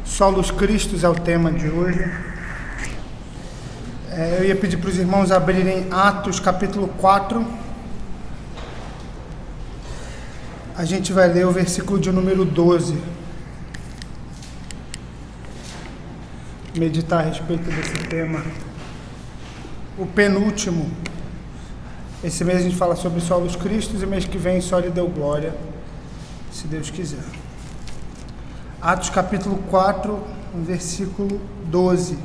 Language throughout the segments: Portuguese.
Solos Cristos é o tema de hoje. Eu ia pedir para os irmãos abrirem Atos capítulo 4. A gente vai ler o versículo de número 12. Meditar a respeito desse tema. O penúltimo. Esse mês a gente fala sobre Solos Cristos e mês que vem só lhe deu glória, se Deus quiser. Atos capítulo 4, versículo 12.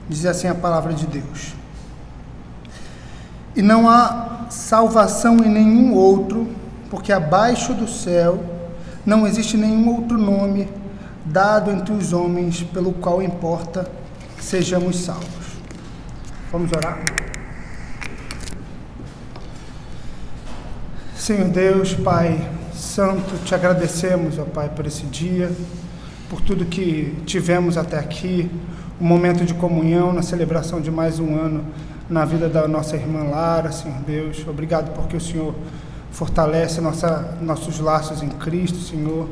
Diz assim a palavra de Deus: E não há salvação em nenhum outro, porque abaixo do céu não existe nenhum outro nome dado entre os homens pelo qual importa sejamos salvos. Vamos orar? Senhor Deus, Pai Santo, te agradecemos, ó Pai, por esse dia, por tudo que tivemos até aqui, um momento de comunhão na celebração de mais um ano na vida da nossa irmã Lara, Senhor Deus. Obrigado porque o Senhor fortalece nossos laços em Cristo, Senhor.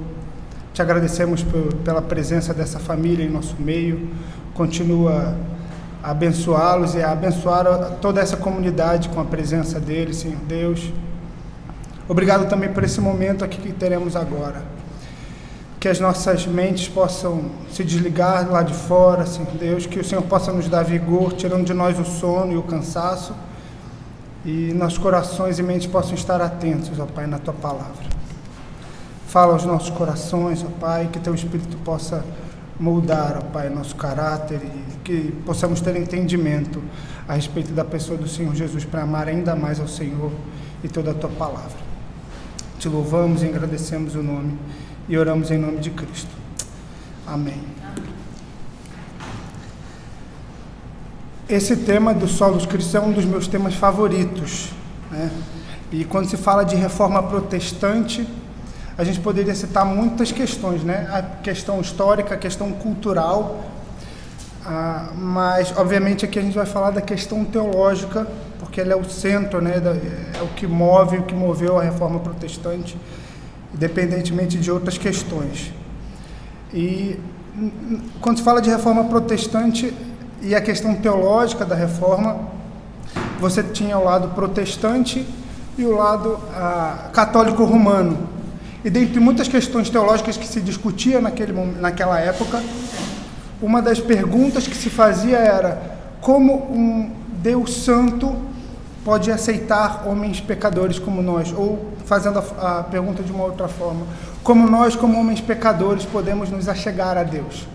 Te agradecemos pela presença dessa família em nosso meio. Continua a abençoá-los e a abençoar toda essa comunidade com a presença deles, Senhor Deus. Obrigado também por esse momento aqui que teremos agora. Que as nossas mentes possam se desligar lá de fora, Senhor Deus. Que o Senhor possa nos dar vigor, tirando de nós o sono e o cansaço. E nossos corações e mentes possam estar atentos, ó Pai, na Tua palavra. Fala aos nossos corações, ó Pai, que Teu Espírito possa moldar, ó Pai, nosso caráter e que possamos ter entendimento a respeito da pessoa do Senhor Jesus para amar ainda mais ao Senhor e toda a Tua palavra. Te louvamos e agradecemos o nome e oramos em nome de Cristo. Amém. Esse tema do Solos Cristos é um dos meus temas favoritos, né? E quando se fala de reforma protestante, a gente poderia citar muitas questões, né? A questão histórica, a questão cultural, mas obviamente aqui a gente vai falar da questão teológica, porque ela é o centro, né? É o que move, o que moveu a reforma protestante, independentemente de outras questões. E quando se fala de reforma protestante e a questão teológica da reforma, você tinha o lado protestante e o lado católico romano. E dentre muitas questões teológicas que se discutia naquela época, uma das perguntas que se fazia era como um Deus santo pode aceitar homens pecadores como nós, ou fazendo a pergunta de uma outra forma, como nós, como homens pecadores, podemos nos achegar a Deus?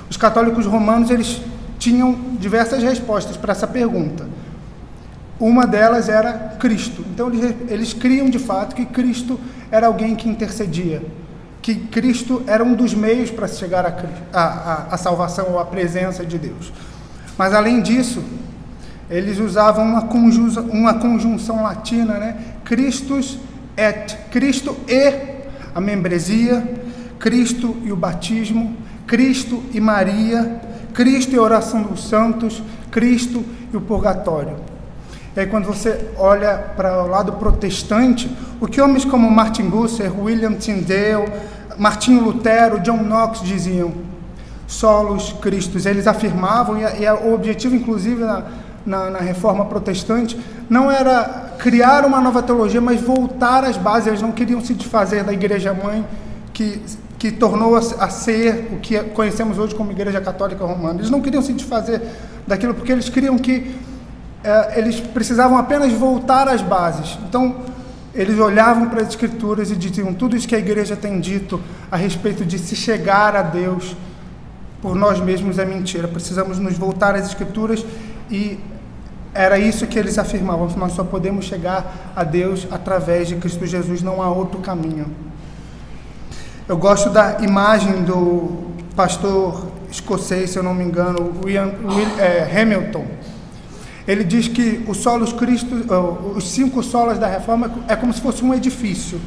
Os católicos romanos, eles tinham diversas respostas para essa pergunta. Uma delas era Cristo. Então eles criam de fato que Cristo era alguém que intercedia, que Cristo era um dos meios para chegar à salvação ou à presença de Deus. Mas além disso, eles usavam uma conjunção latina, né? Christus et, Cristo e a membresia, Cristo e o batismo, Cristo e Maria, Cristo e a oração dos santos, Cristo e o purgatório. E aí quando você olha para o lado protestante, o que homens como Martin Bucer, William Tyndale, Martinho Lutero, John Knox diziam? Solos Cristos. Eles afirmavam, e o objetivo inclusive na reforma protestante não era criar uma nova teologia, mas voltar às bases. Eles não queriam se desfazer da igreja mãe que tornou a ser o que conhecemos hoje como Igreja Católica Romana. Eles não queriam se desfazer daquilo porque eles queriam que eles precisavam apenas voltar às bases. Então eles olhavam para as Escrituras e diziam: tudo isso que a igreja tem dito a respeito de se chegar a Deus por nós mesmos é mentira. Precisamos nos voltar às Escrituras, e era isso que eles afirmavam: nós só podemos chegar a Deus através de Cristo Jesus, não há outro caminho. Eu gosto da imagem do pastor escocês, se eu não me engano, Hamilton. Ele diz que os solos Cristos, os 5 solas da reforma é como se fosse um edifício.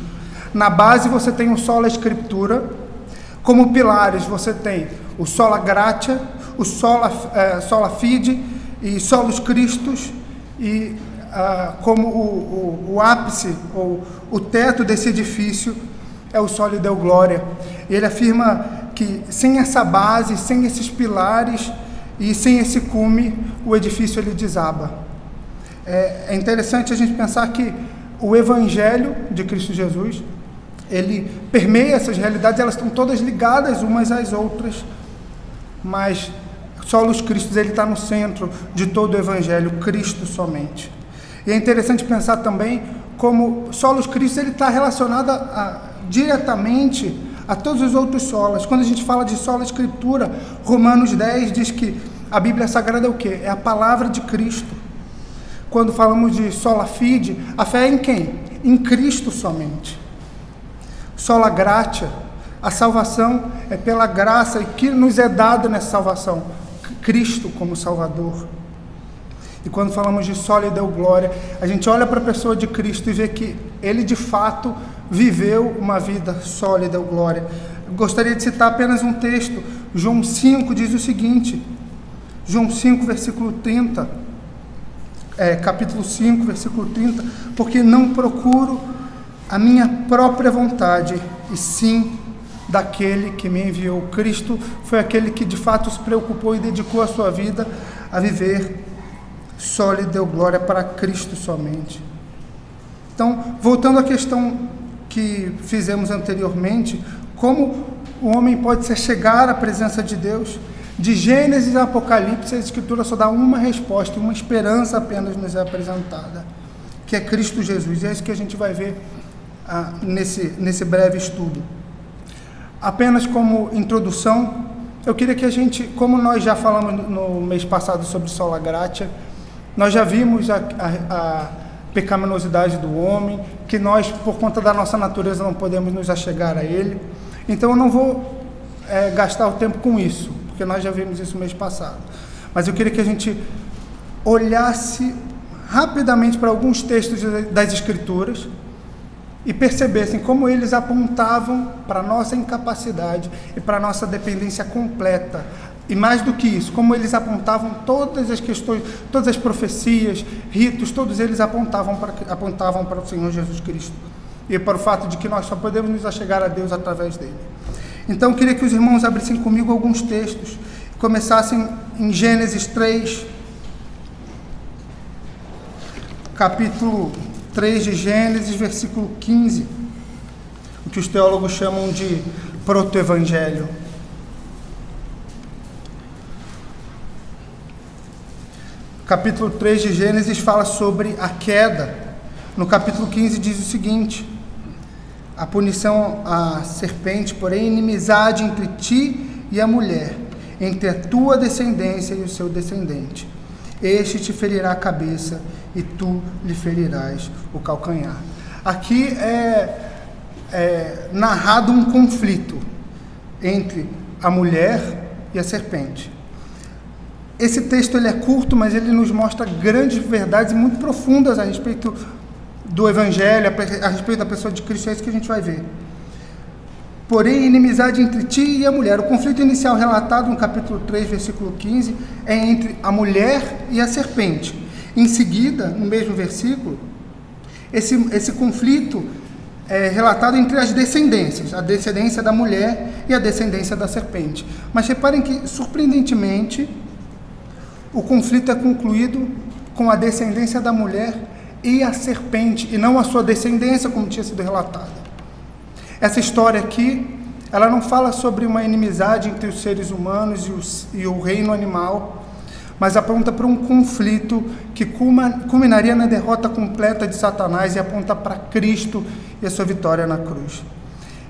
Na base você tem o sola Scriptura, como pilares você tem o sola gratia, o sola fide e solos Christus, e como o ápice ou o teto desse edifício é o soli Deo Glória. E ele afirma que sem essa base, sem esses pilares e sem esse cume, o edifício ele desaba. É interessante a gente pensar que o Evangelho de Cristo Jesus, ele permeia essas realidades, elas estão todas ligadas umas às outras, mas solos Cristo, ele está no centro de todo o Evangelho, Cristo somente. E é interessante pensar também como solos Cristo, ele está relacionado diretamente a todos os outros solas. Quando a gente fala de sola Escritura, Romanos 10 diz que a Bíblia Sagrada é o quê? É a palavra de Cristo. Quando falamos de sola fide, a fé é em quem? Em Cristo somente. Sola gratia, a salvação é pela graça que nos é dada nessa salvação, Cristo como Salvador. E quando falamos de sola Deo Glória, a gente olha para a pessoa de Cristo e vê que ele de fato viveu uma vida sola Deo Glória. Eu gostaria de citar apenas um texto. João 5 diz o seguinte, João 5 versículo 30, capítulo 5 versículo 30, porque não procuro a minha própria vontade, e sim daquele que me enviou. Cristo foi aquele que de fato se preocupou e dedicou a sua vida a viver sola Deo Glória para Cristo somente. Então, voltando à questão que fizemos anteriormente, como o homem pode se chegar à presença de Deus? De Gênesis a Apocalipse, a Escritura só dá uma resposta, uma esperança apenas nos é apresentada, que é Cristo Jesus. E é isso que a gente vai ver nesse breve estudo. Apenas como introdução, eu queria que a gente, como nós já falamos no mês passado sobre sola gratia, nós já vimos a pecaminosidade do homem, que nós, por conta da nossa natureza, não podemos nos achegar a ele. Então eu não vou gastar o tempo com isso, porque nós já vimos isso no mês passado. Mas eu queria que a gente olhasse rapidamente para alguns textos das Escrituras e percebessem como eles apontavam para a nossa incapacidade e para a nossa dependência completa. E mais do que isso, como eles apontavam todas as questões, todas as profecias, ritos, todos eles apontavam para o Senhor Jesus Cristo. E para o fato de que nós só podemos nos achegar a Deus através dele. Então, eu queria que os irmãos abrissem comigo alguns textos. Começassem em Gênesis 3, capítulo 3 de Gênesis, versículo 15, o que os teólogos chamam de proto-evangelho. Capítulo 3 de Gênesis fala sobre a queda. No capítulo 15 diz o seguinte: a punição à serpente, porém, inimizade entre ti e a mulher, entre a tua descendência e o seu descendente. Este te ferirá a cabeça e tu lhe ferirás o calcanhar. Aqui é narrado um conflito entre a mulher e a serpente. Esse texto ele é curto, mas ele nos mostra grandes verdades muito profundas a respeito do Evangelho, a respeito da pessoa de Cristo. É isso que a gente vai ver. Porém, inimizade entre ti e a mulher. O conflito inicial relatado no capítulo 3, versículo 15, é entre a mulher e a serpente. Em seguida, no mesmo versículo, esse conflito é relatado entre as descendências, a descendência da mulher e a descendência da serpente. Mas reparem que, surpreendentemente, o conflito é concluído com a descendência da mulher e a serpente, e não a sua descendência, como tinha sido relatado. Essa história aqui, ela não fala sobre uma inimizade entre os seres humanos e o reino animal, mas aponta para um conflito que culminaria na derrota completa de Satanás e aponta para Cristo e a sua vitória na cruz.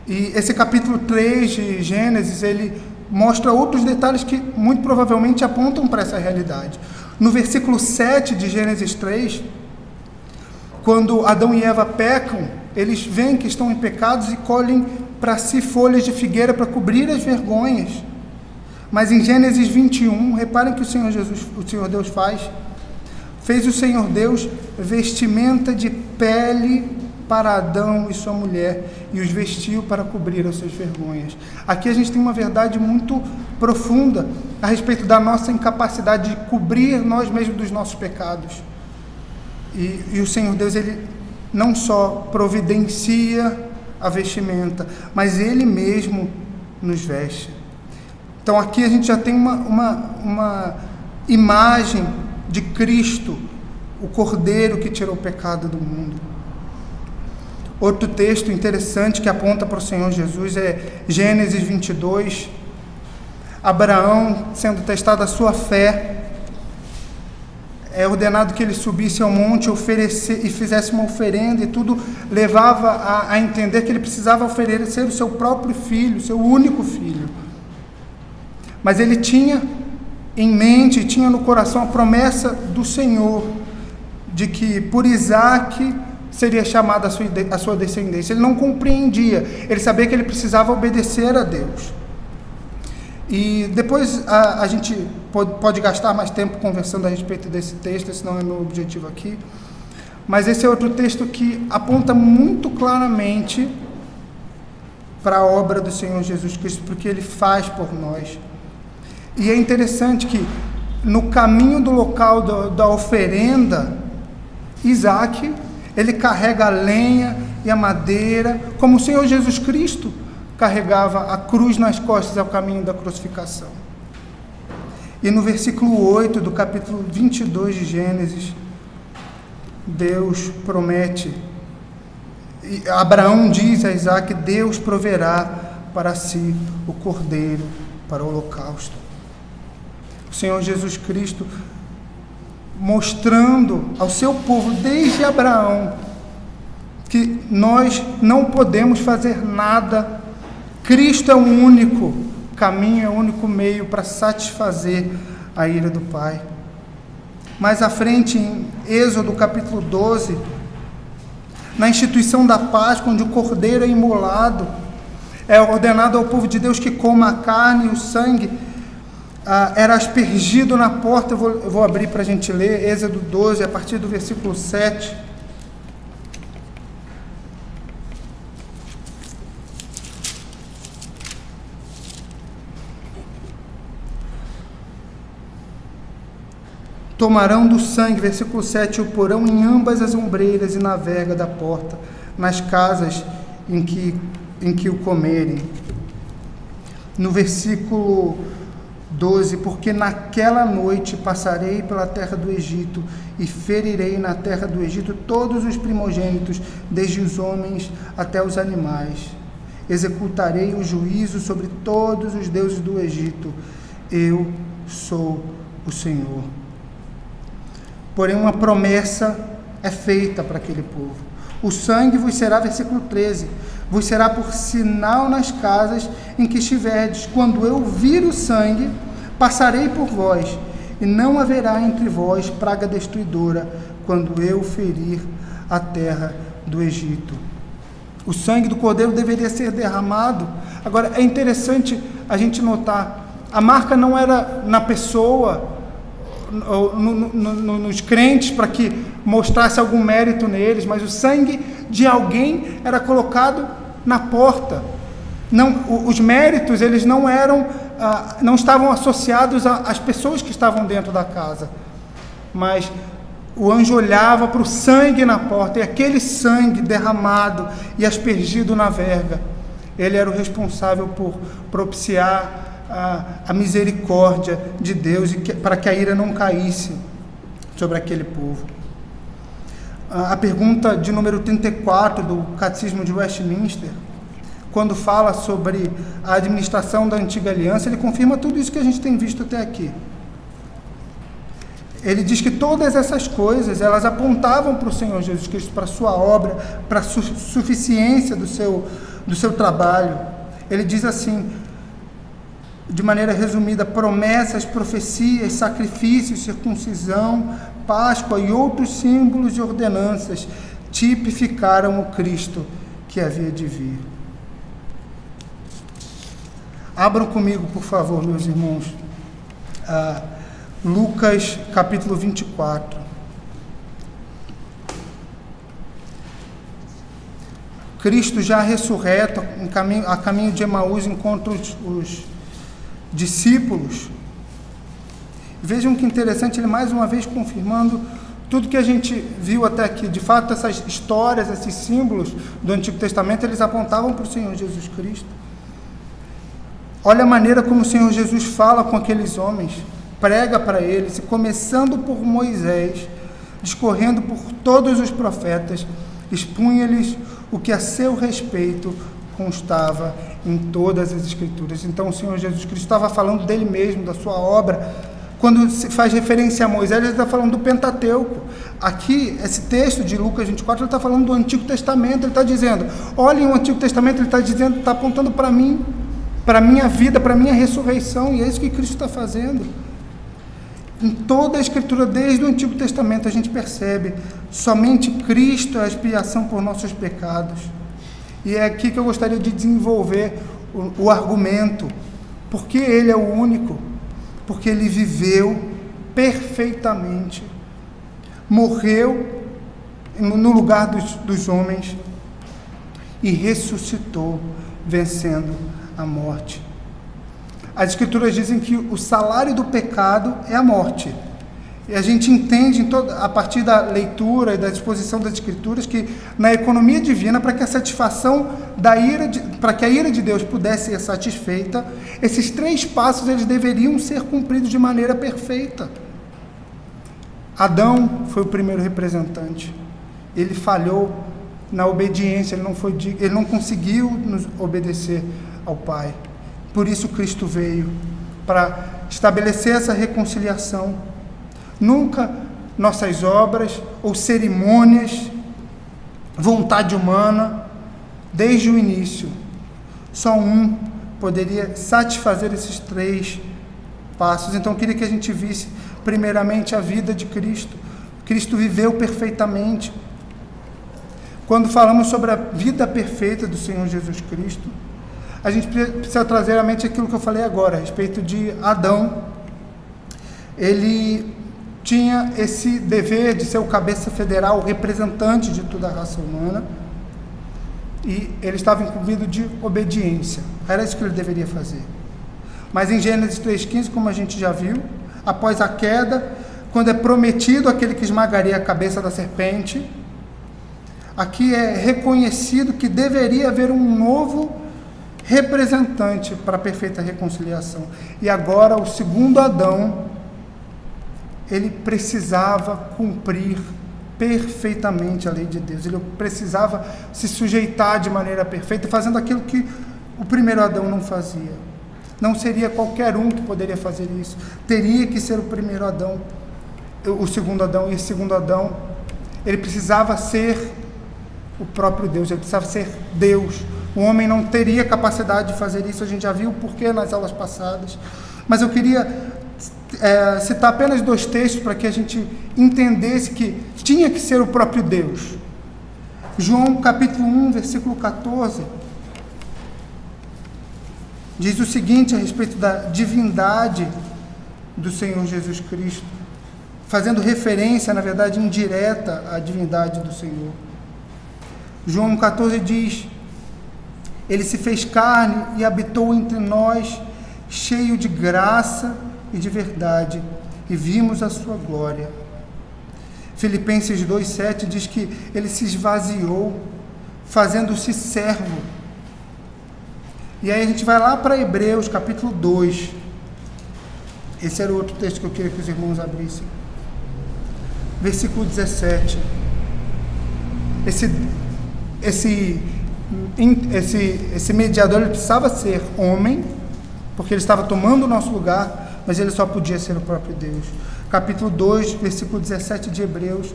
E esse capítulo 3 de Gênesis, ele mostra outros detalhes que muito provavelmente apontam para essa realidade. No versículo 7 de Gênesis 3, quando Adão e Eva pecam, eles veem que estão em pecados e colhem para si folhas de figueira para cobrir as vergonhas. Mas em Gênesis 21, reparem que o Senhor Deus fez o Senhor Deus vestimenta de pele para Adão e sua mulher, e os vestiu para cobrir as suas vergonhas. Aqui a gente tem uma verdade muito profunda a respeito da nossa incapacidade de cobrir nós mesmos dos nossos pecados. E o Senhor Deus, ele não só providencia a vestimenta, mas ele mesmo nos veste. Então aqui a gente já tem uma imagem de Cristo, o Cordeiro que tirou o pecado do mundo. Outro texto interessante que aponta para o Senhor Jesus é Gênesis 22. Abraão, sendo testado a sua fé, é ordenado que ele subisse ao monte e fizesse uma oferenda, e tudo levava a entender que ele precisava oferecer o seu próprio filho, seu único filho. Mas ele tinha em mente, tinha no coração a promessa do Senhor, de que por Isaque seria chamada a sua descendência. Ele não compreendia, ele sabia que ele precisava obedecer a Deus. E depois a gente pode gastar mais tempo conversando a respeito desse texto, esse não é meu objetivo aqui. Mas esse é outro texto que aponta muito claramente para a obra do Senhor Jesus Cristo, porque Ele faz por nós. E é interessante que no caminho do local da oferenda, Isaque, ele carrega a lenha e a madeira, como o Senhor Jesus Cristo carregava a cruz nas costas ao caminho da crucificação. E no versículo 8 do capítulo 22 de Gênesis, Deus promete, Abraão diz a Isaque, Deus proverá para si o cordeiro para o holocausto. O Senhor Jesus Cristo mostrando ao seu povo, desde Abraão, que nós não podemos fazer nada. Cristo é o único caminho, é o único meio para satisfazer a ira do Pai. Mais à frente, em Êxodo capítulo 12, na instituição da Páscoa, onde o cordeiro é imolado, é ordenado ao povo de Deus que coma a carne e o sangue, era aspergido na porta. Eu vou abrir para a gente ler, Êxodo 12, a partir do versículo 7. Tomarão do sangue, versículo 7, o porão em ambas as ombreiras e na verga da porta, nas casas em que o comerem. No versículo 12, porque naquela noite passarei pela terra do Egito e ferirei na terra do Egito todos os primogênitos, desde os homens até os animais. Executarei o juízo sobre todos os deuses do Egito. Eu sou o Senhor. Porém, uma promessa é feita para aquele povo. O sangue vos será, versículo 13, vos será por sinal nas casas em que estiverdes. Quando eu vir o sangue, passarei por vós, e não haverá entre vós praga destruidora, quando eu ferir a terra do Egito. O sangue do cordeiro deveria ser derramado. Agora, é interessante a gente notar, a marca não era na pessoa, nos crentes, para que mostrasse algum mérito neles, mas o sangue de alguém era colocado na porta. Não, os méritos, eles não estavam associados às pessoas que estavam dentro da casa, mas o anjo olhava para o sangue na porta, e aquele sangue derramado e aspergido na verga, ele era o responsável por propiciar a misericórdia de Deus, para que a ira não caísse sobre aquele povo. A pergunta de número 34 do Catecismo de Westminster, quando fala sobre a administração da antiga aliança, ele confirma tudo isso que a gente tem visto até aqui. Ele diz que todas essas coisas, elas apontavam para o Senhor Jesus Cristo, para a sua obra, para a suficiência do seu trabalho. Ele diz assim, de maneira resumida, promessas, profecias, sacrifícios, circuncisão, Páscoa e outros símbolos e ordenanças tipificaram o Cristo que havia de vir. Abram comigo, por favor, meus irmãos, Lucas capítulo 24. Cristo já ressurreto, a caminho de Emaús, encontra os discípulos. Vejam que interessante, ele mais uma vez confirmando tudo que a gente viu até aqui. De fato, essas histórias, esses símbolos do Antigo Testamento, eles apontavam para o Senhor Jesus Cristo. Olha a maneira como o Senhor Jesus fala com aqueles homens, prega para eles, e começando por Moisés, discorrendo por todos os profetas, expunha-lhes o que a seu respeito constava em todas as Escrituras. Então o Senhor Jesus Cristo estava falando dele mesmo, da sua obra. Quando se faz referência a Moisés, ele está falando do Pentateuco. Aqui, esse texto de Lucas 24, ele está falando do Antigo Testamento. Ele está dizendo, olhem o Antigo Testamento, ele está dizendo, está apontando para mim, para a minha vida, para a minha ressurreição, e é isso que Cristo está fazendo. Em toda a Escritura, desde o Antigo Testamento, a gente percebe, somente Cristo é a expiação por nossos pecados. E é aqui que eu gostaria de desenvolver o argumento. Porque Ele é o único? Porque Ele viveu perfeitamente, morreu no lugar dos homens e ressuscitou, vencendo a morte. As Escrituras dizem que o salário do pecado é a morte. E a gente entende a partir da leitura e da exposição das Escrituras que na economia divina, para que a satisfação para que a ira de Deus pudesse ser satisfeita, esses 3 passos eles deveriam ser cumpridos de maneira perfeita. Adão foi o primeiro representante. Ele falhou na obediência, ele não conseguiu nos obedecer ao Pai. Por isso Cristo veio, para estabelecer essa reconciliação. Nunca nossas obras ou cerimônias, vontade humana, desde o início, só um poderia satisfazer esses 3 passos. Então eu queria que a gente visse primeiramente a vida de Cristo. Cristo viveu perfeitamente. Quando falamos sobre a vida perfeita do Senhor Jesus Cristo, a gente precisa trazer à mente aquilo que eu falei agora, a respeito de Adão. Ele tinha esse dever de ser o cabeça federal, o representante de toda a raça humana, e ele estava incumbido de obediência. Era isso que ele deveria fazer. Mas em Gênesis 3,15, como a gente já viu, após a queda, quando é prometido aquele que esmagaria a cabeça da serpente, aqui é reconhecido que deveria haver um novo representante para a perfeita reconciliação. E agora o segundo Adão, ele precisava cumprir perfeitamente a lei de Deus. Ele precisava se sujeitar de maneira perfeita, fazendo aquilo que o primeiro Adão não fazia. Não seria qualquer um que poderia fazer isso. Teria que ser o primeiro Adão, o segundo Adão. E esse segundo Adão, ele precisava ser o próprio Deus, ele precisava ser Deus. O homem não teria capacidade de fazer isso, a gente já viu o porquê nas aulas passadas. Mas eu queria citar apenas 2 textos para que a gente entendesse que tinha que ser o próprio Deus. João capítulo 1, versículo 14, diz o seguinte a respeito da divindade do Senhor Jesus Cristo, fazendo referência, na verdade, indireta à divindade do Senhor. João 14 diz: Ele se fez carne e habitou entre nós, cheio de graça e de verdade, e vimos a sua glória. Filipenses 2,7 diz que ele se esvaziou, fazendo-se servo. E aí a gente vai lá para Hebreus capítulo 2. Esse era o outro texto que eu queria que os irmãos abrissem. Versículo 17. Esse mediador, ele precisava ser homem, porque ele estava tomando o nosso lugar, mas ele só podia ser o próprio Deus. Capítulo 2, versículo 17 de Hebreus: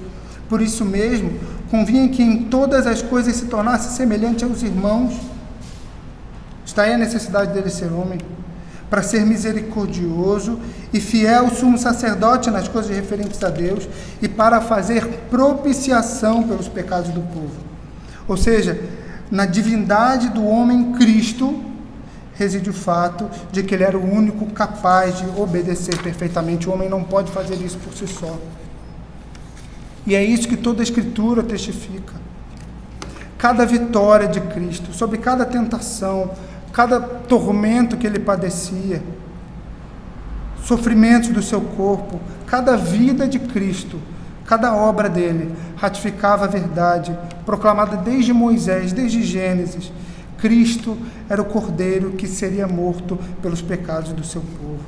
Por isso mesmo, convinha que em todas as coisas se tornasse semelhante aos irmãos. Está aí a necessidade dele ser homem, para ser misericordioso e fiel sumo sacerdote nas coisas referentes a Deus e para fazer propiciação pelos pecados do povo. Ou seja, na divindade do homem Cristo reside o fato de que ele era o único capaz de obedecer perfeitamente. O homem não pode fazer isso por si só. E é isso que toda a Escritura testifica. Cada vitória de Cristo, sobre cada tentação, cada tormento que ele padecia, sofrimentos do seu corpo, cada vida de Cristo, cada obra dele ratificava a verdade proclamada desde Moisés, desde Gênesis. Cristo era o Cordeiro que seria morto pelos pecados do seu povo.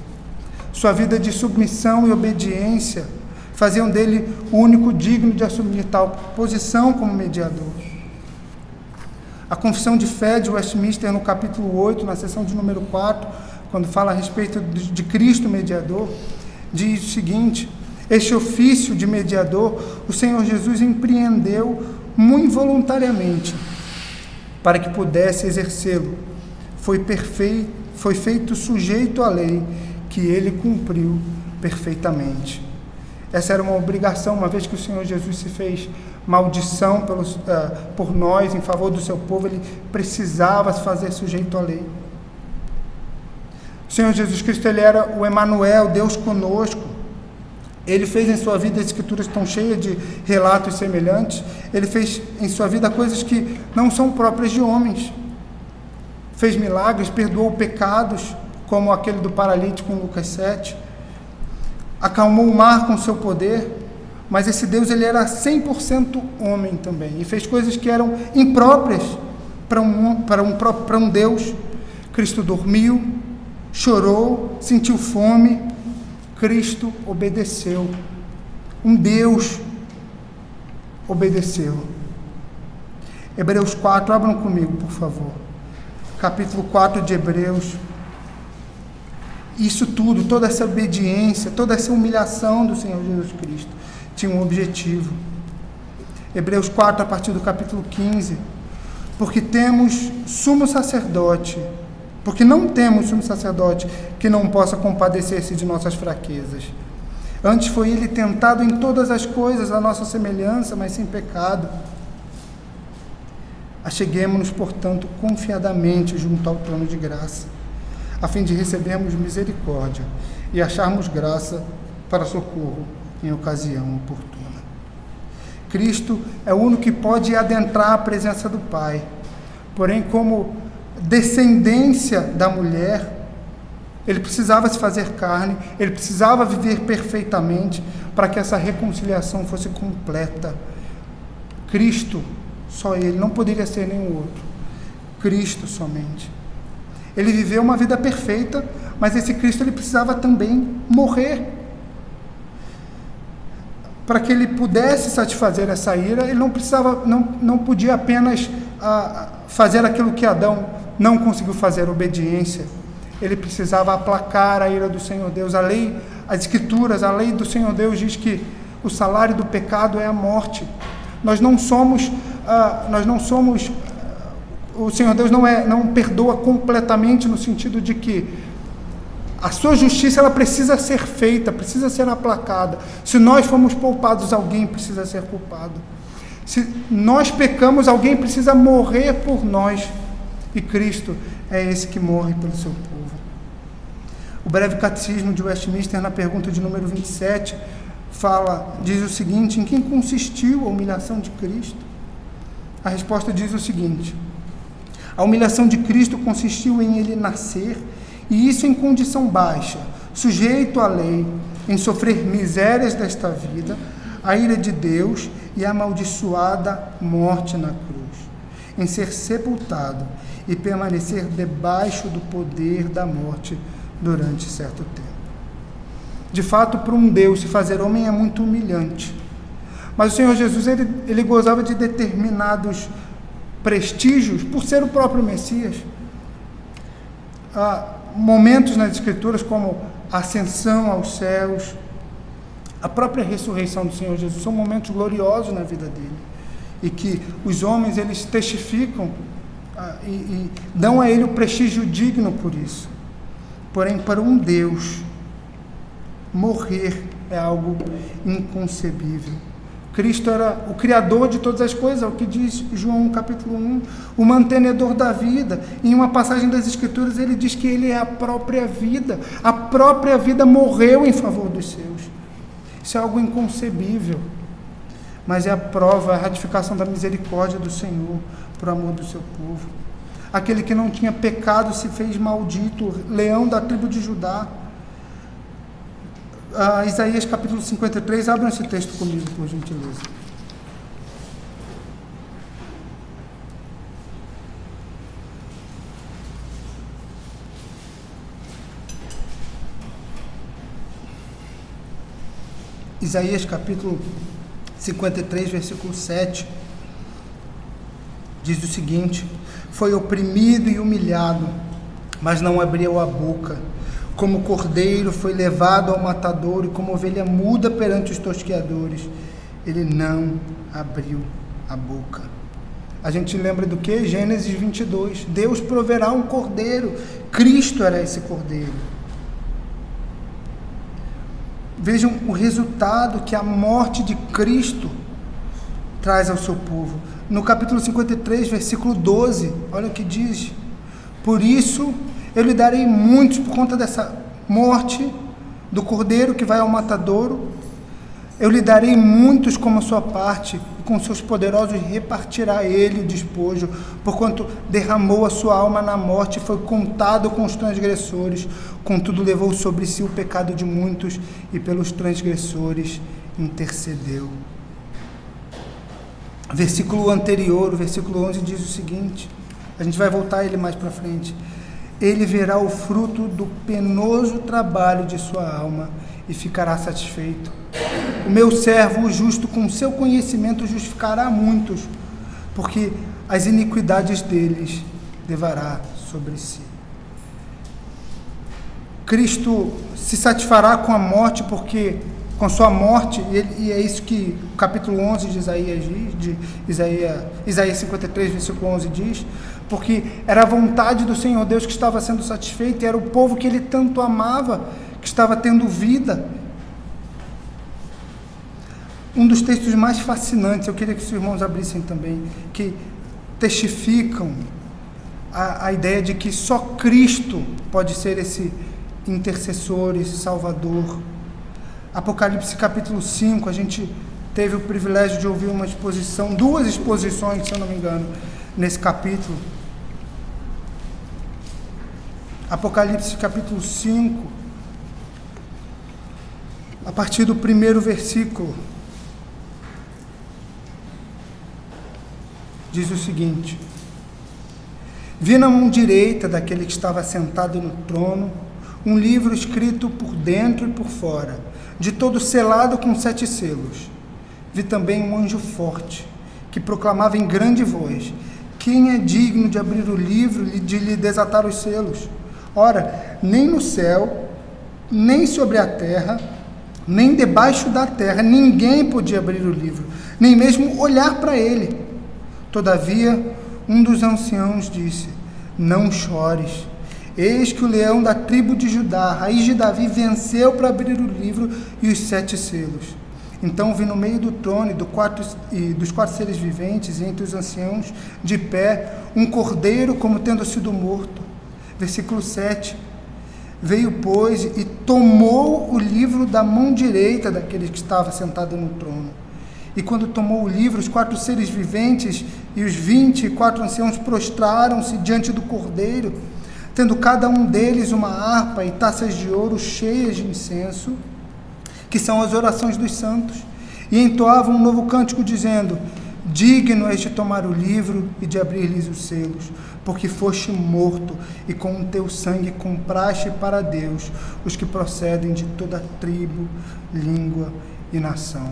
Sua vida de submissão e obediência faziam dele o único digno de assumir tal posição como mediador. A Confissão de Fé de Westminster, no capítulo 8, na seção de número 4, quando fala a respeito de Cristo mediador, diz o seguinte: este ofício de mediador, o Senhor Jesus empreendeu muito voluntariamente para que pudesse exercê-lo. Foi feito sujeito à lei, que ele cumpriu perfeitamente. Essa era uma obrigação, uma vez que o Senhor Jesus se fez maldição por nós, em favor do seu povo, ele precisava se fazer sujeito à lei. O Senhor Jesus Cristo, ele era o Emanuel, Deus conosco. Ele fez em sua vida, as Escrituras estão cheias de relatos semelhantes, ele fez em sua vida coisas que não são próprias de homens. Fez milagres, perdoou pecados, como aquele do paralítico em Lucas 7. Acalmou o mar com seu poder, mas esse Deus, ele era 100% homem também, e fez coisas que eram impróprias para um Deus. Cristo dormiu, chorou, sentiu fome. Cristo obedeceu. Um Deus obedeceu. Hebreus 4, abram comigo, por favor. Capítulo 4 de Hebreus. Isso tudo, toda essa obediência, toda essa humilhação do Senhor Jesus Cristo, tinha um objetivo. Hebreus 4, a partir do capítulo 15. Porque não temos sumo sacerdote que não possa compadecer-se de nossas fraquezas. Antes foi ele tentado em todas as coisas, a nossa semelhança, mas sem pecado. Acheguemo-nos, portanto, confiadamente junto ao trono de graça, a fim de recebermos misericórdia e acharmos graça para socorro em ocasião oportuna. Cristo é o único que pode adentrar a presença do Pai. Porém, como descendência da mulher, ele precisava se fazer carne, ele precisava viver perfeitamente para que essa reconciliação fosse completa. Cristo, só ele, não poderia ser nenhum outro. Cristo somente. Ele viveu uma vida perfeita, mas esse Cristo, ele precisava também morrer. Para que ele pudesse satisfazer essa ira, ele não podia apenas fazer aquilo que Adão não conseguiu fazer, obediência. Ele precisava aplacar a ira do Senhor Deus. A lei, as Escrituras, a lei do Senhor Deus diz que o salário do pecado é a morte. Nós não somos, o Senhor Deus não perdoa completamente, no sentido de que a sua justiça, ela precisa ser feita, precisa ser aplacada. Se nós fomos poupados, alguém precisa ser culpado. Se nós pecamos, alguém precisa morrer por nós. E Cristo é esse que morre pelo seu povo. O breve catecismo de Westminster, na pergunta de número 27, diz o seguinte: em quem consistiu a humilhação de Cristo? A resposta diz o seguinte: a humilhação de Cristo consistiu em ele nascer, e isso em condição baixa, sujeito à lei, em sofrer misérias desta vida, a ira de Deus e a amaldiçoada morte na cruz, em ser sepultado e permanecer debaixo do poder da morte durante certo tempo. De fato, para um Deus se fazer homem é muito humilhante. Mas o Senhor Jesus, ele gozava de determinados prestígios por ser o próprio Messias. Há momentos nas Escrituras como a ascensão aos céus, a própria ressurreição do Senhor Jesus, são momentos gloriosos na vida dele, e que os homens, eles testificam e dão a ele o prestígio digno por isso. Porém, para um Deus, morrer é algo inconcebível. Cristo era o Criador de todas as coisas, é o que diz João capítulo 1, o mantenedor da vida. Em uma passagem das Escrituras, ele diz que ele é a própria vida morreu em favor dos seus. Isso é algo inconcebível, mas é a prova, a ratificação da misericórdia do Senhor, por amor do seu povo. Aquele que não tinha pecado se fez maldito, leão da tribo de Judá. Isaías capítulo 53, abram esse texto comigo, por gentileza. Isaías capítulo 53, versículo 7, diz o seguinte: foi oprimido e humilhado, mas não abriu a boca. Como cordeiro foi levado ao matadouro, e como ovelha muda perante os tosqueadores, ele não abriu a boca. A gente lembra do que? Gênesis 22. Deus proverá um cordeiro. Cristo era esse cordeiro. Vejam o resultado que a morte de Cristo traz ao seu povo. No capítulo 53, versículo 12, olha o que diz: por isso eu lhe darei muitos, por conta dessa morte do cordeiro que vai ao matadouro, eu lhe darei muitos como a sua parte, e com seus poderosos repartirá ele o despojo, porquanto derramou a sua alma na morte, e foi contado com os transgressores, contudo levou sobre si o pecado de muitos, e pelos transgressores intercedeu. Versículo anterior, o versículo 11, diz o seguinte, a gente vai voltar a ele mais para frente: ele verá o fruto do penoso trabalho de sua alma e ficará satisfeito. O meu servo, o justo, com seu conhecimento justificará muitos, porque as iniquidades deles levará sobre si. Cristo se satisfará com a morte, porque com sua morte, e é isso que o capítulo 11 de Isaías diz, Isaías 53, versículo 11 diz, porque era a vontade do Senhor Deus que estava sendo satisfeita, e era o povo que ele tanto amava, que estava tendo vida. Um dos textos mais fascinantes, eu queria que os irmãos abrissem também, que testificam a ideia de que só Cristo pode ser esse intercessor, esse salvador. Apocalipse capítulo 5, a gente teve o privilégio de ouvir uma exposição, duas exposições, se eu não me engano, nesse capítulo. Apocalipse capítulo 5, a partir do primeiro versículo, diz o seguinte: vi na mão direita daquele que estava sentado no trono um livro escrito por dentro e por fora, de todo selado com 7 selos. Vi também um anjo forte, que proclamava em grande voz: quem é digno de abrir o livro e de lhe desatar os selos? Ora, nem no céu, nem sobre a terra, nem debaixo da terra, ninguém podia abrir o livro, nem mesmo olhar para ele. Todavia, um dos anciãos disse: não chores. Eis que o leão da tribo de Judá, raiz de Davi, venceu para abrir o livro e os 7 selos. Então vi no meio do trono e dos 4 seres viventes, e entre os anciãos, de pé, um cordeiro como tendo sido morto. Versículo 7. Veio, pois, e tomou o livro da mão direita daquele que estava sentado no trono. E quando tomou o livro, os 4 seres viventes e os 24 anciãos prostraram-se diante do cordeiro, tendo cada um deles uma harpa e taças de ouro cheias de incenso, que são as orações dos santos, e entoavam um novo cântico, dizendo: digno és de tomar o livro e de abrir-lhes os selos, porque foste morto, e com o teu sangue compraste para Deus os que procedem de toda tribo, língua e nação.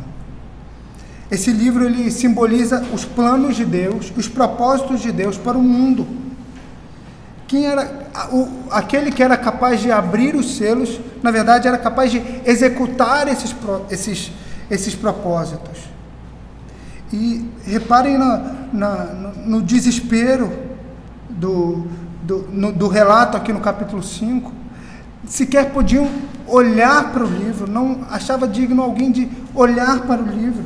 Esse livro, ele simboliza os planos de Deus, os propósitos de Deus para o mundo. Quem era aquele que era capaz de abrir os selos, na verdade, era capaz de executar esses propósitos. E reparem no desespero do relato aqui no capítulo 5. Sequer podiam olhar para o livro, não achava digno alguém de olhar para o livro.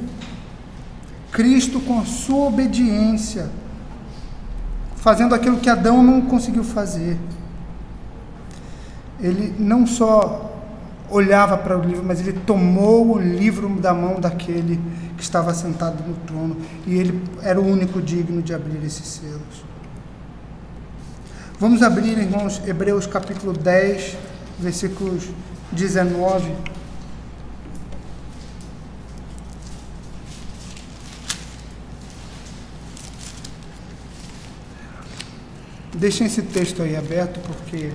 Cristo, com a sua obediência, fazendo aquilo que Adão não conseguiu fazer, ele não só olhava para o livro, mas ele tomou o livro da mão daquele que estava sentado no trono, e ele era o único digno de abrir esses selos. Vamos abrir, irmãos, Hebreus capítulo 10, versículos 19. Deixem esse texto aí aberto, porque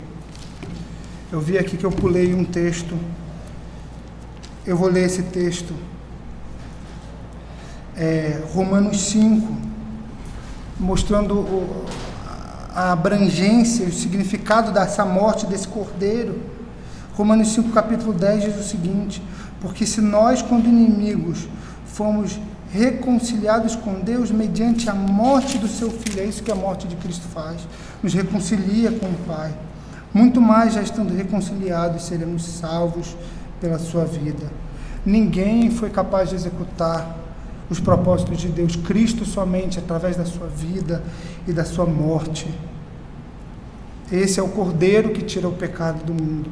eu vi aqui que eu pulei um texto Eu vou ler esse texto, Romanos 5, mostrando a abrangência, o significado dessa morte desse cordeiro. Romanos 5, capítulo 10 diz o seguinte: porque se nós, quando inimigos, fomos reconciliados com Deus mediante a morte do seu Filho, é isso que a morte de Cristo faz, nos reconcilia com o Pai, muito mais, já estando reconciliados, seremos salvos pela sua vida. Ninguém foi capaz de executar os propósitos de Deus, Cristo somente, através da sua vida e da sua morte. Esse é o Cordeiro que tira o pecado do mundo.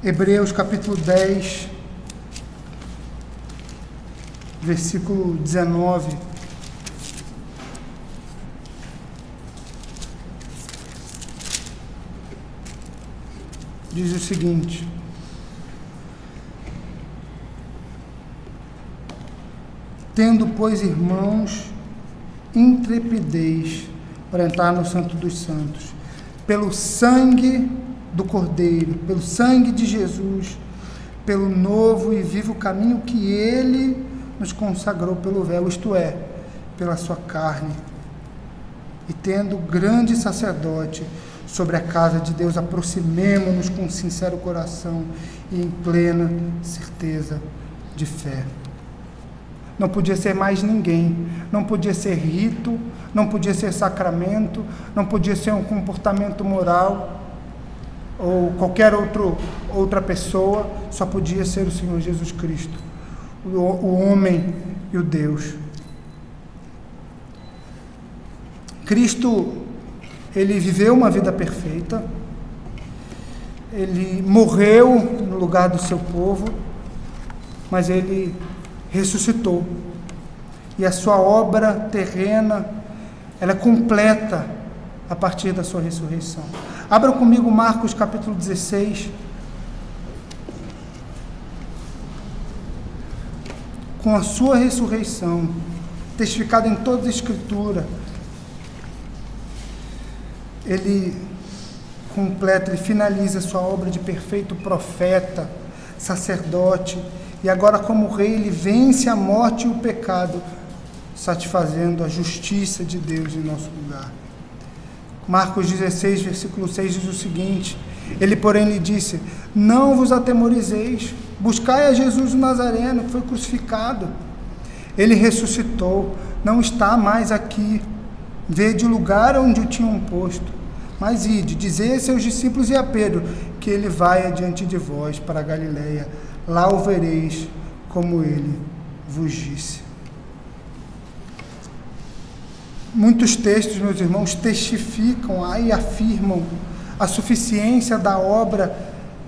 Hebreus capítulo 10, versículo 19. Diz o seguinte: tendo, pois, irmãos, intrepidez para entrar no Santo dos Santos, pelo sangue do Cordeiro, pelo sangue de Jesus, pelo novo e vivo caminho que Ele nos consagrou pelo véu, isto é, pela sua carne, e tendo grande sacerdote sobre a casa de Deus, aproximemo-nos com sincero coração e em plena certeza de fé. Não podia ser mais ninguém, não podia ser rito, não podia ser sacramento, não podia ser um comportamento moral ou qualquer outra pessoa, só podia ser o Senhor Jesus Cristo, o homem e o Deus. Cristo, ele viveu uma vida perfeita, ele morreu no lugar do seu povo, mas ele ressuscitou, e a sua obra terrena, ela é completa a partir da sua ressurreição. Abra comigo Marcos capítulo 16, com a sua ressurreição, testificada em toda a Escritura, ele completa, ele finaliza a sua obra de perfeito profeta, sacerdote, e agora como rei ele vence a morte e o pecado, satisfazendo a justiça de Deus em nosso lugar. Marcos 16, versículo 6 diz o seguinte: ele, porém, lhe disse: não vos atemorizeis, buscai a Jesus o Nazareno, que foi crucificado. Ele ressuscitou, não está mais aqui. Vede o lugar onde o tinham posto. Mas ide, dizei a seus discípulos e a Pedro, que ele vai adiante de vós para a Galileia. Lá o vereis, como ele vos disse. Muitos textos, meus irmãos, testificam e afirmam a suficiência da obra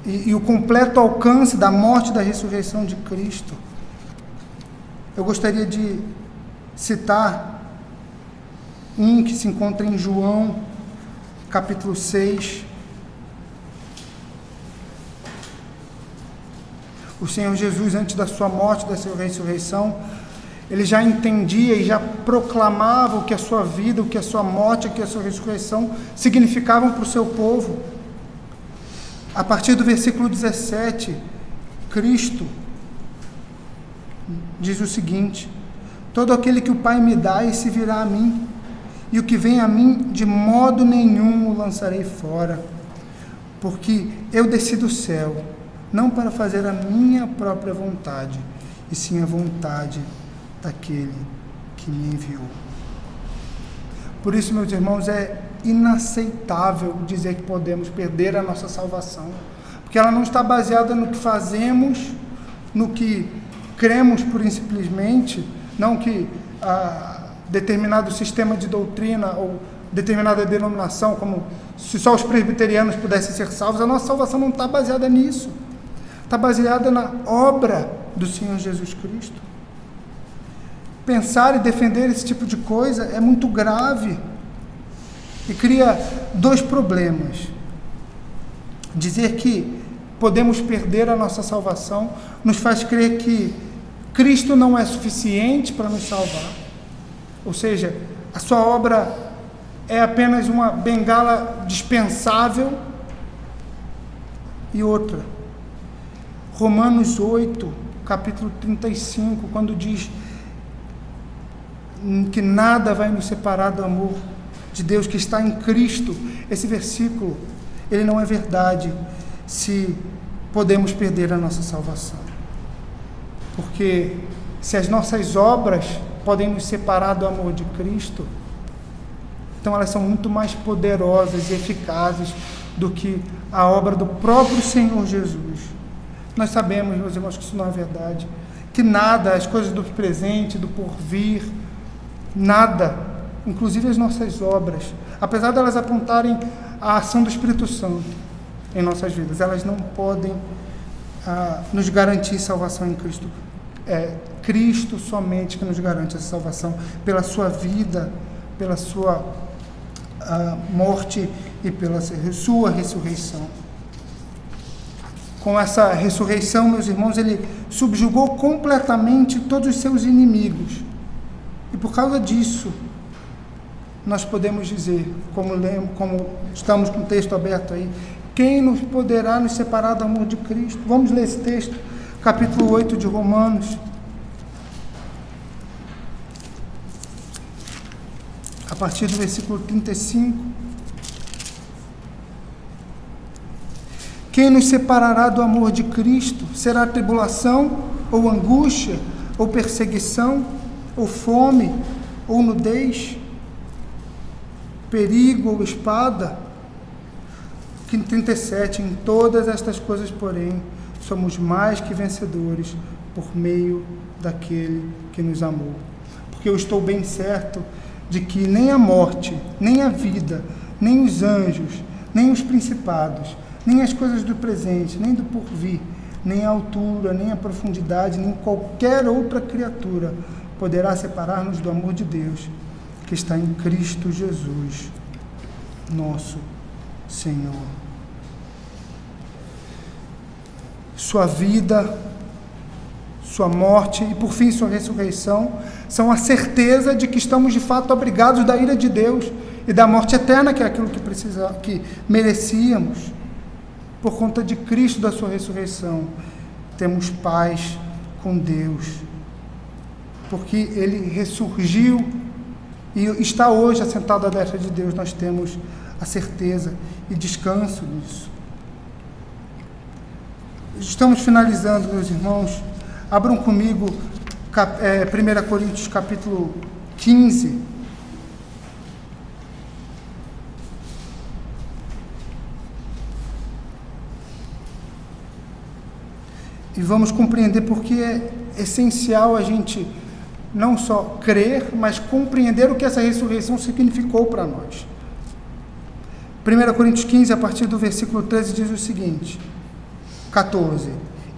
e o completo alcance da morte e da ressurreição de Cristo. Eu gostaria de citar um que se encontra em João, capítulo 6. O Senhor Jesus, antes da sua morte, da sua ressurreição, ele já entendia e já proclamava o que a sua vida, o que a sua morte, o que a sua ressurreição significavam para o seu povo. A partir do versículo 17, Cristo diz o seguinte: todo aquele que o Pai me dá, esse virá a mim, e o que vem a mim, de modo nenhum o lançarei fora, porque eu desci do céu, não para fazer a minha própria vontade, e sim a vontade daquele que me enviou. Por isso, meus irmãos, é inaceitável dizer que podemos perder a nossa salvação, porque ela não está baseada no que fazemos, no que cremos pura e simplesmente, não que determinado sistema de doutrina ou determinada denominação, como se só os presbiterianos pudessem ser salvos. A nossa salvação não está baseada nisso, está baseada na obra do Senhor Jesus Cristo. Pensar e defender esse tipo de coisa é muito grave e cria dois problemas. Dizer que podemos perder a nossa salvação nos faz crer que Cristo não é suficiente para nos salvar, ou seja, a sua obra é apenas uma bengala dispensável. E outra, Romanos 8, capítulo 35, quando diz que nada vai nos separar do amor de Deus que está em Cristo. Esse versículo, ele não é verdade se podemos perder a nossa salvação. Porque se as nossas obras podem nos separar do amor de Cristo, então elas são muito mais poderosas e eficazes do que a obra do próprio Senhor Jesus. Nós sabemos, meus irmãos, que isso não é verdade, que nada, as coisas do presente, do porvir, nada, inclusive as nossas obras, apesar de elas apontarem a ação do Espírito Santo em nossas vidas, elas não podem nos garantir salvação em Cristo. É Cristo somente que nos garante essa salvação, pela sua vida, pela sua morte e pela sua ressurreição. Com essa ressurreição, meus irmãos, ele subjugou completamente todos os seus inimigos. E por causa disso, nós podemos dizer, como estamos com o texto aberto aí, quem nos poderá nos separar do amor de Cristo? Vamos ler esse texto, capítulo 8 de Romanos, a partir do versículo 35. Quem nos separará do amor de Cristo? Será tribulação, ou angústia, ou perseguição, ou fome, ou nudez, perigo ou espada? 37. Em todas estas coisas, porém, somos mais que vencedores por meio daquele que nos amou. Porque eu estou bem certo de que nem a morte, nem a vida, nem os anjos, nem os principados, nem as coisas do presente, nem do porvir, nem a altura, nem a profundidade, nem qualquer outra criatura poderá separar-nos do amor de Deus, que está em Cristo Jesus, nosso Senhor. Sua vida, sua morte e, por fim, sua ressurreição são a certeza de que estamos, de fato, abrigados da ira de Deus e da morte eterna, que é aquilo que merecíamos. Por conta de Cristo, da sua ressurreição, temos paz com Deus, porque Ele ressurgiu e está hoje assentado à destra de Deus. Nós temos a certeza e descanso nisso. Estamos finalizando, meus irmãos. Abram comigo 1 Coríntios capítulo 15. E vamos compreender porque é essencial a gente não só crer, mas compreender o que essa ressurreição significou para nós. 1 Coríntios 15, a partir do versículo 13, diz o seguinte, 14.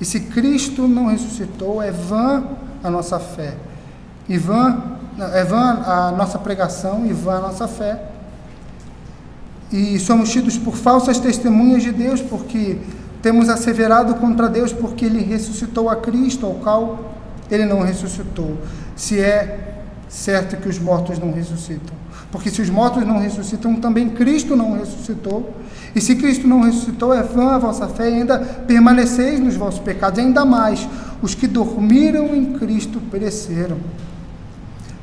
E se Cristo não ressuscitou, é vã a nossa fé, é vã a nossa pregação, e vã a nossa fé. E somos tidos por falsas testemunhas de Deus, porque temos asseverado contra Deus, porque Ele ressuscitou a Cristo, ao qual Ele não ressuscitou. Se é certo que os mortos não ressuscitam. Porque se os mortos não ressuscitam, também Cristo não ressuscitou. E se Cristo não ressuscitou, é vã a vossa fé, e ainda permaneceis nos vossos pecados. E ainda mais, os que dormiram em Cristo pereceram.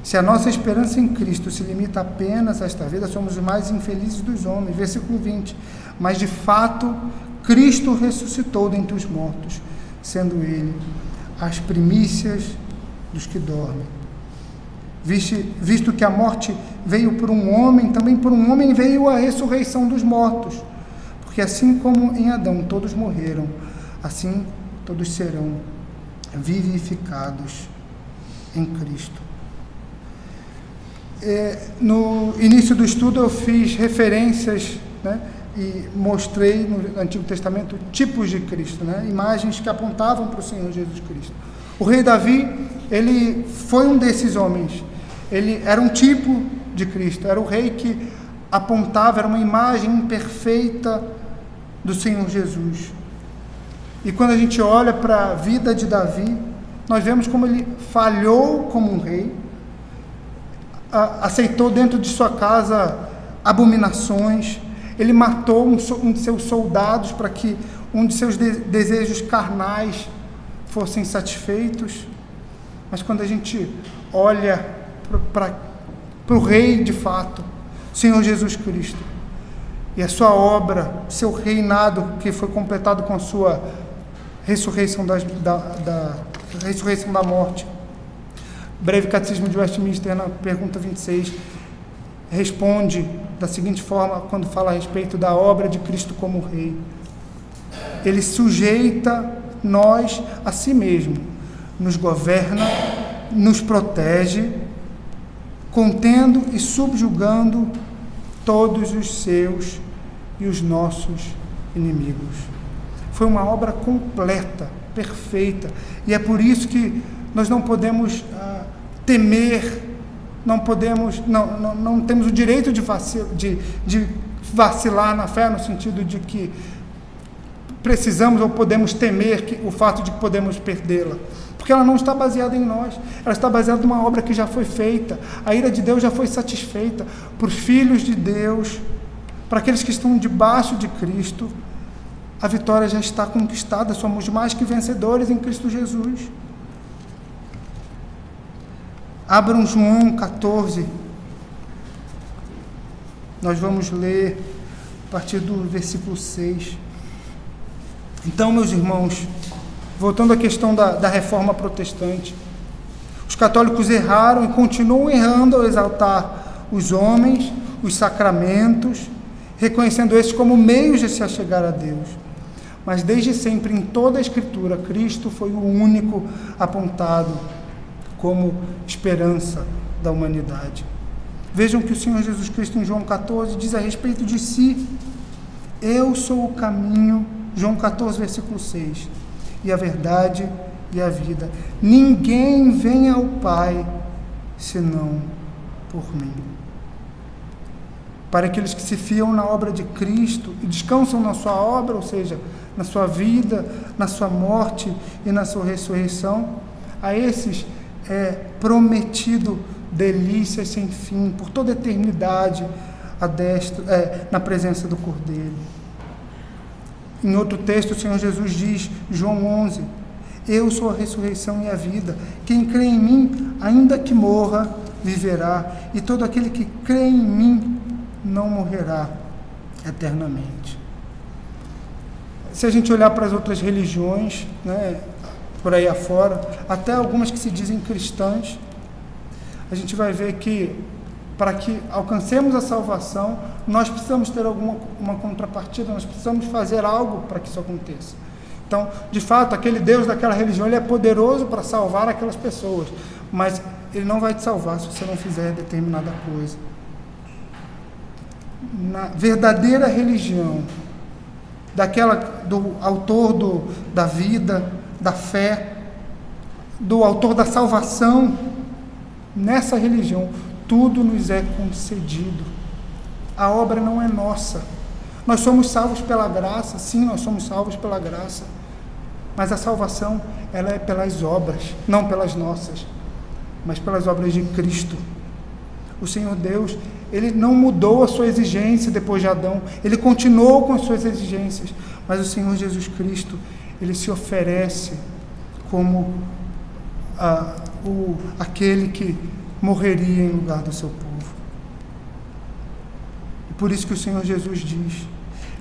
Se a nossa esperança em Cristo se limita apenas a esta vida, somos os mais infelizes dos homens. Versículo 20. Mas de fato, Cristo ressuscitou dentre os mortos, sendo Ele as primícias dos que dormem. Visto que a morte veio por um homem, também por um homem veio a ressurreição dos mortos. Porque assim como em Adão todos morreram, assim todos serão vivificados em Cristo. No início do estudo eu fiz referências, e mostrei no Antigo Testamento tipos de Cristo, imagens que apontavam para o Senhor Jesus Cristo. O rei Davi, ele foi um desses homens. Ele era um tipo de Cristo, era o rei que apontava, era uma imagem perfeita do Senhor Jesus. E quando a gente olha para a vida de Davi, nós vemos como ele falhou como um rei, aceitou dentro de sua casa abominações, Ele matou um de seus soldados para que um de seus desejos carnais fossem satisfeitos. Mas quando a gente olha para o Rei de fato, Senhor Jesus Cristo, e a sua obra, seu reinado que foi completado com a sua ressurreição ressurreição da morte. Breve Catecismo de Westminster, na pergunta 26, responde da seguinte forma, quando fala a respeito da obra de Cristo como Rei. Ele sujeita nós a si mesmo, nos governa, nos protege, contendo e subjugando todos os seus e os nossos inimigos. Foi uma obra completa, perfeita, e é por isso que nós não podemos temer, não temos o direito de vacilar na fé, no sentido de que precisamos ou podemos temer o fato de que podemos perdê-la, porque ela não está baseada em nós, ela está baseada numa obra que já foi feita. A ira de Deus já foi satisfeita para os filhos de Deus, para aqueles que estão debaixo de Cristo. A vitória já está conquistada, somos mais que vencedores em Cristo Jesus. Abram João 14, nós vamos ler a partir do versículo 6. Então, meus irmãos, voltando à questão da reforma protestante, os católicos erraram e continuam errando ao exaltar os homens, os sacramentos, reconhecendo esses como meios de se achegar a Deus. Mas desde sempre, em toda a Escritura, Cristo foi o único apontado como esperança da humanidade. Vejam que o Senhor Jesus Cristo, em João 14, diz a respeito de si: eu sou o caminho, João 14, versículo 6, e a verdade e a vida. Ninguém vem ao Pai senão por mim. Para aqueles que se fiam na obra de Cristo e descansam na sua obra, ou seja, na sua vida, na sua morte e na sua ressurreição, a esses é prometido delícias sem fim, por toda a eternidade, na presença do Cordeiro. Em outro texto, o Senhor Jesus diz, João 11, eu sou a ressurreição e a vida. Quem crê em mim, ainda que morra, viverá. E todo aquele que crê em mim não morrerá eternamente. Se a gente olhar para as outras religiões, né, por aí afora, até algumas que se dizem cristãs, a gente vai ver que para que alcancemos a salvação, nós precisamos ter uma contrapartida, nós precisamos fazer algo para que isso aconteça. Então, de fato, aquele Deus daquela religião, ele é poderoso para salvar aquelas pessoas, mas ele não vai te salvar se você não fizer determinada coisa. Na verdadeira religião, do autor da vida, da fé, do autor da salvação, nessa religião, tudo nos é concedido. A obra não é nossa. Nós somos salvos pela graça, sim, nós somos salvos pela graça, mas a salvação, ela é pelas obras, não pelas nossas, mas pelas obras de Cristo. O Senhor Deus, ele não mudou a sua exigência depois de Adão, ele continuou com as suas exigências, mas o Senhor Jesus Cristo, ele se oferece como aquele que morreria em lugar do seu povo. E por isso que o Senhor Jesus diz,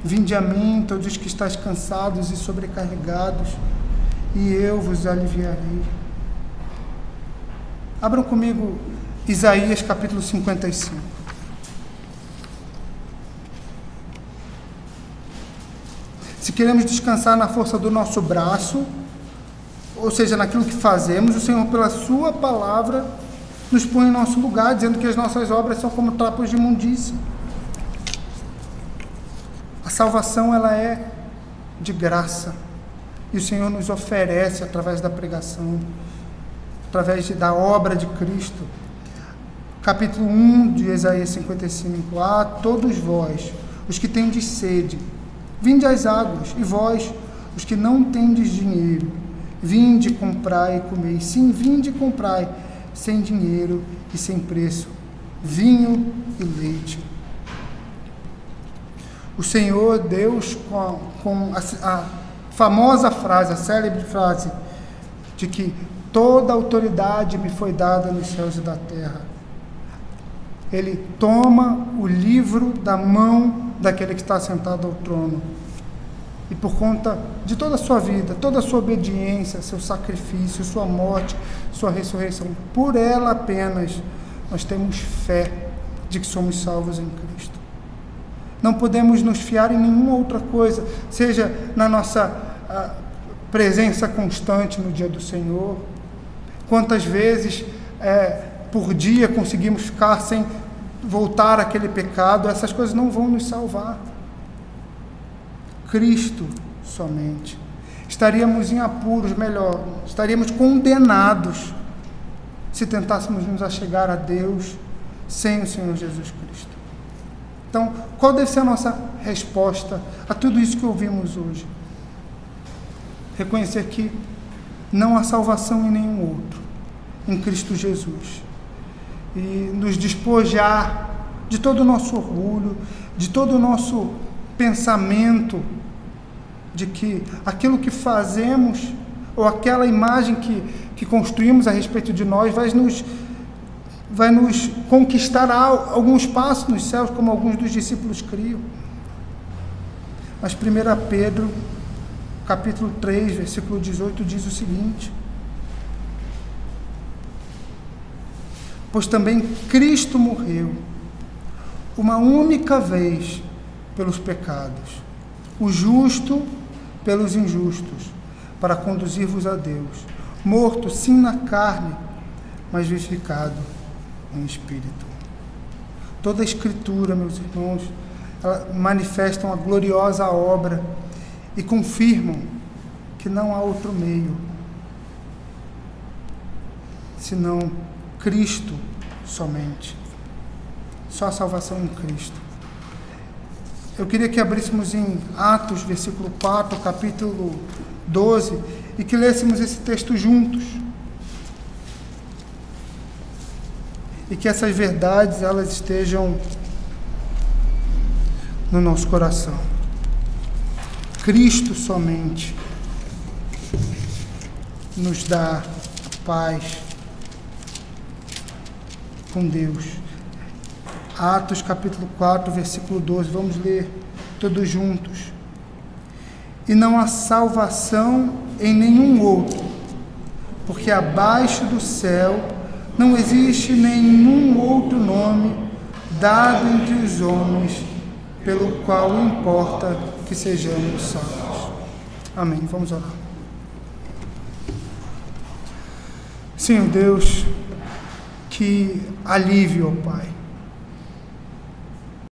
vinde a mim todos os que estáis cansados e sobrecarregados, e eu vos aliviarei. Abram comigo Isaías capítulo 55. Se queremos descansar na força do nosso braço, ou seja, naquilo que fazemos, o Senhor, pela sua palavra, nos põe em nosso lugar, dizendo que as nossas obras são como trapos de imundícia. A salvação, ela é de graça, e o Senhor nos oferece através da pregação, através da obra de Cristo. Capítulo 1 de Isaías 55, todos vós, os que tendes sede, vinde às águas, e vós, os que não tendes dinheiro, vinde, comprai e comei. Sim, vinde e comprai, sem dinheiro e sem preço, vinho e leite. O Senhor Deus, com a famosa frase, a célebre frase, de que toda autoridade me foi dada nos céus e da terra. Ele toma o livro da mão daquele que está sentado ao trono. E por conta de toda a sua vida, toda a sua obediência, seu sacrifício, sua morte, sua ressurreição, por ela apenas, nós temos fé de que somos salvos em Cristo. Não podemos nos fiar em nenhuma outra coisa, seja na nossa presença constante no dia do Senhor. Quantas vezes por dia conseguimos ficar sem voltar àquele pecado? Essas coisas não vão nos salvar. Cristo somente. Estaríamos em apuros, melhor, estaríamos condenados se tentássemos nos achegar a Deus sem o Senhor Jesus Cristo. Então, qual deve ser a nossa resposta a tudo isso que ouvimos hoje? Reconhecer que não há salvação em nenhum outro, em Cristo Jesus. E nos despojar de todo o nosso orgulho, de todo o nosso pensamento de que aquilo que fazemos, ou aquela imagem que construímos a respeito de nós, vai nos conquistar algum espaço nos céus, como alguns dos discípulos criam. Mas 1 Pedro, capítulo 3, versículo 18, diz o seguinte: pois também Cristo morreu uma única vez pelos pecados, o justo pelos injustos, para conduzir-vos a Deus, morto sim na carne, mas vivificado em espírito. Toda a Escritura, meus irmãos, ela manifestam a gloriosa obra e confirmam que não há outro meio senão Cristo somente. Só a salvação em Cristo. Eu queria que abríssemos em Atos, versículo 4, capítulo 12, e que lêssemos esse texto juntos. E que essas verdades, elas estejam no nosso coração. Cristo somente nos dá paz com Deus. Atos capítulo 4, versículo 12, vamos ler todos juntos. E não há salvação em nenhum outro, porque abaixo do céu não existe nenhum outro nome dado entre os homens, pelo qual importa que sejamos salvos. Amém. Vamos orar. Senhor Deus, que alívio, ó Pai,